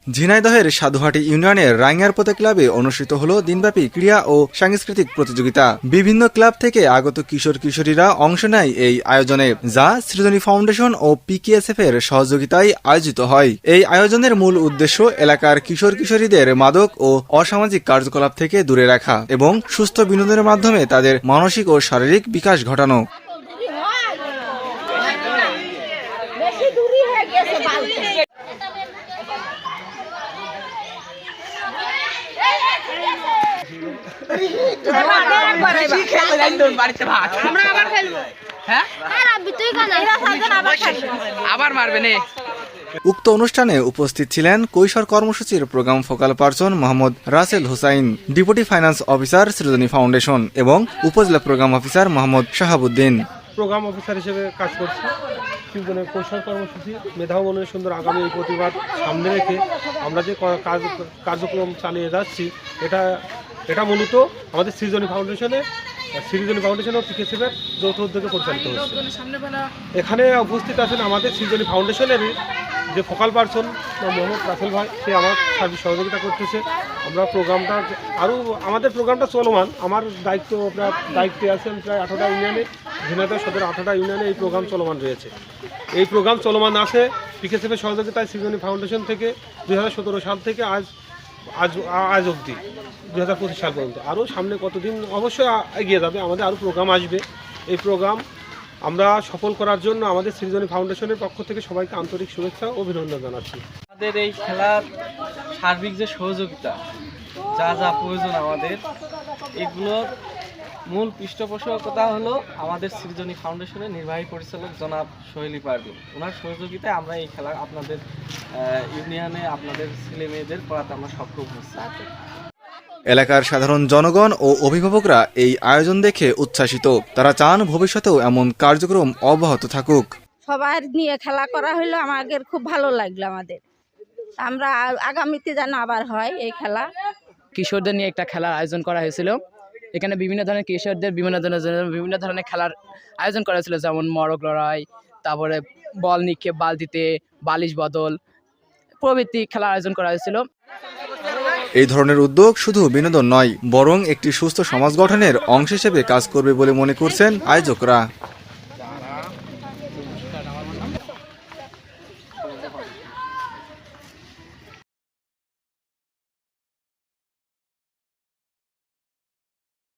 ঝিনাইদহের সাধুহাটি ইউনিয়নের রাঙ্গারপোতা ক্লাবে অনুষ্ঠিত হলো দিনব্যাপী ক্রীড়া ও সাংস্কৃতিক প্রতিযোগিতা। বিভিন্ন ক্লাব থেকে আগত কিশোর কিশোরীরা অংশ নেয় এই আয়োজনে, যা সৃজনী ফাউন্ডেশন ও পিকেএসএফ এর সহযোগিতায় আয়োজিত হয়। এই আয়োজনের মূল উদ্দেশ্য এলাকার কিশোর কিশোরীদের মাদক ও অসামাজিক কার্যকলাপ থেকে দূরে রাখা এবং সুস্থ বিনোদনের মাধ্যমে তাদের মানসিক ও শারীরিক বিকাশ ঘটানো। উক্ত অনুষ্ঠানে উপস্থিত ছিলেন কৈশোর কর্মসূচির program focal person Mohammad Rasel Hussain, deputy finance officer Srijoni foundation এবং upazila program officer Mohammad Shahabuddin. Program officer হিসেবে কাজ করছি। কৈশোর কর্মসূচি মেধা মনের সুন্দর আগামী এই প্রতিবাদ সামনে রেখে আমরা যে কার্যক্রম চালিয়ে যাচ্ছি, এটা মূলত আমাদের সৃজনী ফাউন্ডেশন ও পিকেএসএফের যৌথ উদ্যোগে পরিচালিত হচ্ছে। এখানে উপস্থিত আছেন আমাদের সৃজনী ফাউন্ডেশনের যে ফোকাল পারসন মোহাম্মদ রাসেল ভাই, সে আমার সার্বিক সহযোগিতা করতেছে। আমরা আমাদের প্রোগ্রামটা চলমান। আমার দায়িত্বে আছেন প্রায় 18টা ইউনিয়নে, ঝিনাইদহ সদর 18টা ইউনিয়নে এই প্রোগ্রাম চলমান রয়েছে। এই প্রোগ্রাম চলমান আছে পিকেএসএফের সহযোগিতায় সৃজনী ফাউন্ডেশন থেকে 2017 সাল থেকে আজ অবধি 2025 সাল পর্যন্ত। আরও সামনে কতদিন অবশ্যই এগিয়ে যাবে, আমাদের আরও প্রোগ্রাম আসবে। এই প্রোগ্রাম আমরা সফল করার জন্য আমাদের সৃজনী ফাউন্ডেশনের পক্ষ থেকে সবাইকে আন্তরিক শুভেচ্ছা ও অভিনন্দন জানাচ্ছি। আমাদের এই খেলার সার্বিক যে সহযোগিতা, যা যা প্রয়োজন আমাদের, এগুলোর মূল পৃষ্ঠপোষকতা হলো আমাদের সৃজনী ফাউন্ডেশনের নির্বাহী পরিচালক জনাব সোহেলি পারভিন। ওনার সহযোগিতায় আমরা এই খেলা আপনাদের ইউনিয়নে আপনাদের ছেলে মেয়েদের পড়াতে আমরা সক্ষম হচ্ছি। এলাকার সাধারণ জনগণ ও অভিভাবকরা এই আয়োজন দেখে উচ্ছ্বাসিত। তারা চান ভবিষ্যতেও এমন কার্যক্রম অব্যাহত থাকুক। সবার নিয়ে খেলা করা হইলো আমাদের খুব ভালো লাগলো। আমরা আগামীতে যেন আবার হয় এই খেলা। কিশোরদের নিয়ে একটা খেলার আয়োজন করা হয়েছিল। এখানে বিভিন্ন ধরনের কিশোরদের বিভিন্ন ধরনের খেলার আয়োজন করা হয়েছিল, যেমন মরক লড়াই, তারপরে বল নিক্ষেপ বালতিতে, বালিশ বদল প্রভৃতি খেলার আয়োজন করা হয়েছিল। এই ধরনের উদ্যোগ শুধু বিনোদন নয়, বরং একটি সুস্থ সমাজ গঠনের অংশ হিসেবে কাজ করবে বলে মনে করছেন আয়োজকরা।